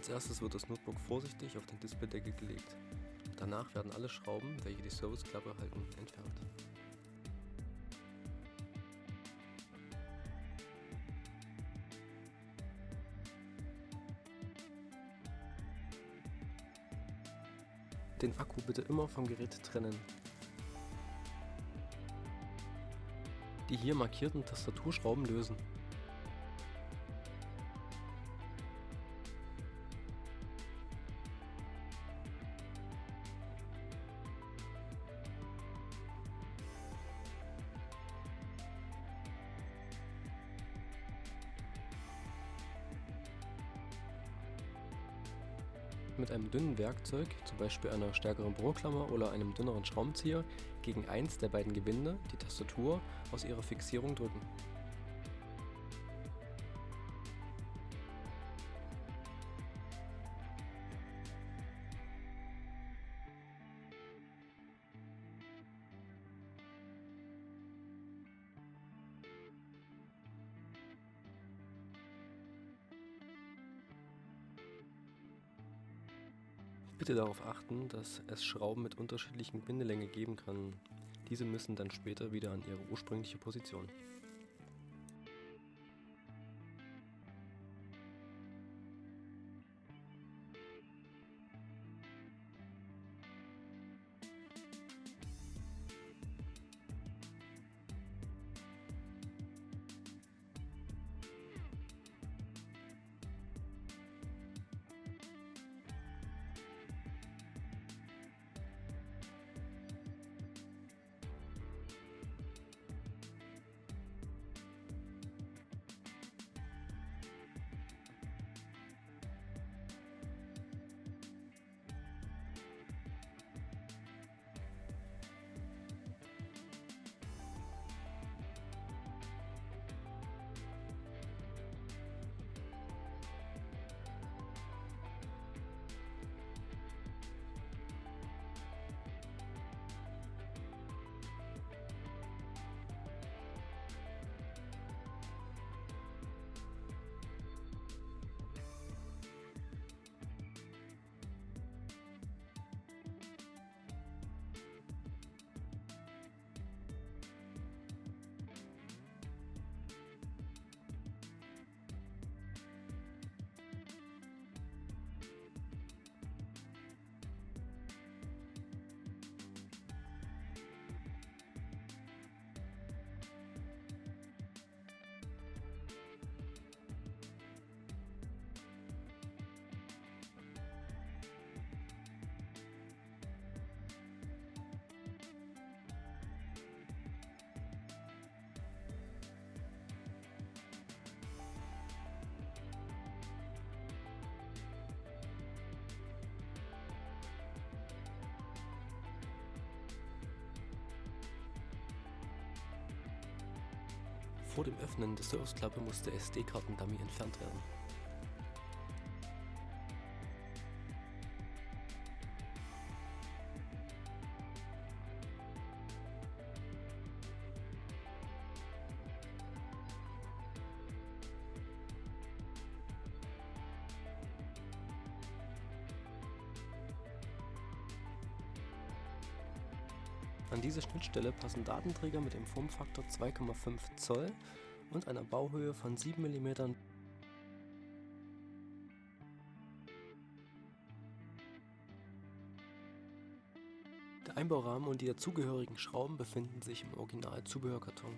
Als erstes wird das Notebook vorsichtig auf den Displaydeckel gelegt. Danach werden alle Schrauben, welche die Serviceklappe halten, entfernt. Den Akku bitte immer vom Gerät trennen. Die hier markierten Tastaturschrauben lösen. Mit einem dünnen Werkzeug, zum Beispiel einer stärkeren Bohrklammer oder einem dünneren Schraubenzieher, gegen eins der beiden Gewinde, die Tastatur, aus ihrer Fixierung drücken. Bitte darauf achten, dass es Schrauben mit unterschiedlichen Bindelänge geben kann. Diese müssen dann später wieder an ihre ursprüngliche Position. Vor dem Öffnen der Serviceklappe muss der SD-Karten-Dummy entfernt werden. An diese Schnittstelle passen Datenträger mit dem Formfaktor 2,5 Zoll und einer Bauhöhe von 7 mm. Der Einbaurahmen und die dazugehörigen Schrauben befinden sich im Original-Zubehörkarton.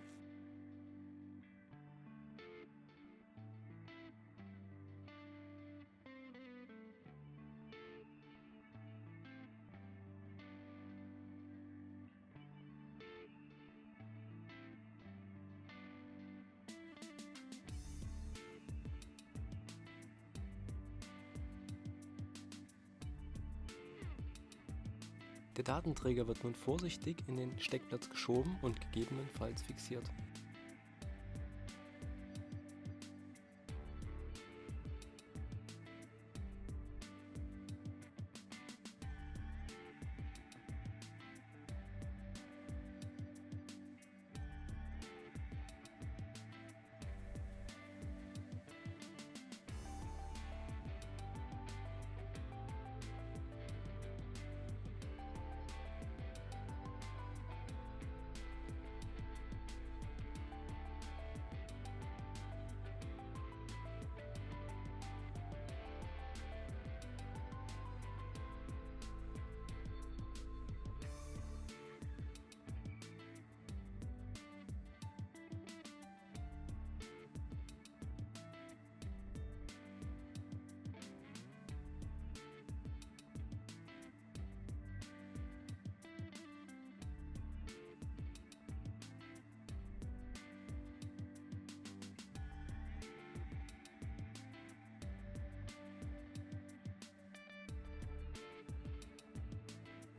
Der Datenträger wird nun vorsichtig in den Steckplatz geschoben und gegebenenfalls fixiert.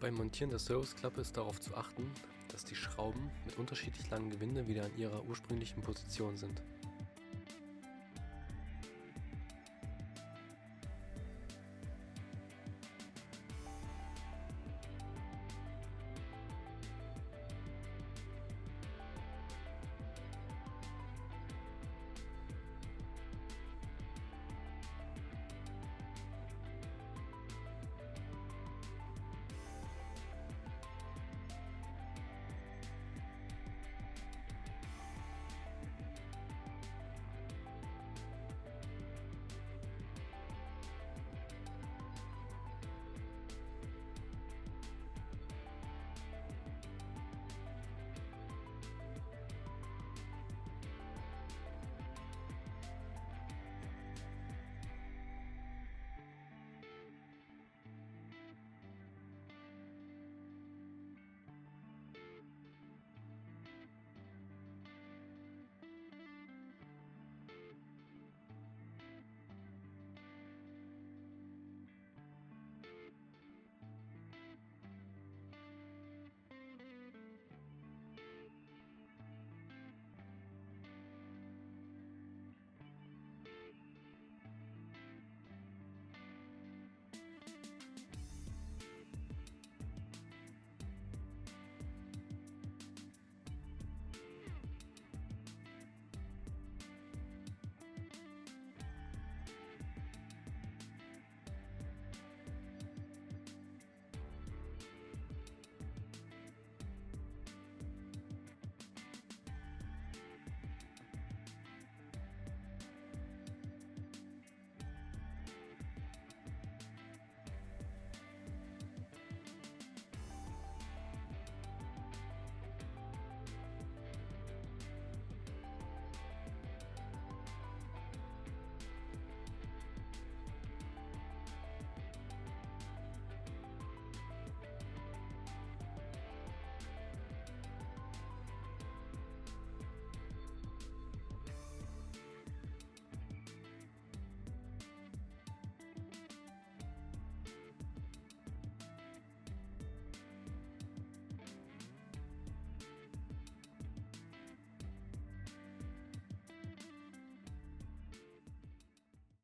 Beim Montieren der Serviceklappe ist darauf zu achten, dass die Schrauben mit unterschiedlich langem Gewinde wieder an ihrer ursprünglichen Position sind.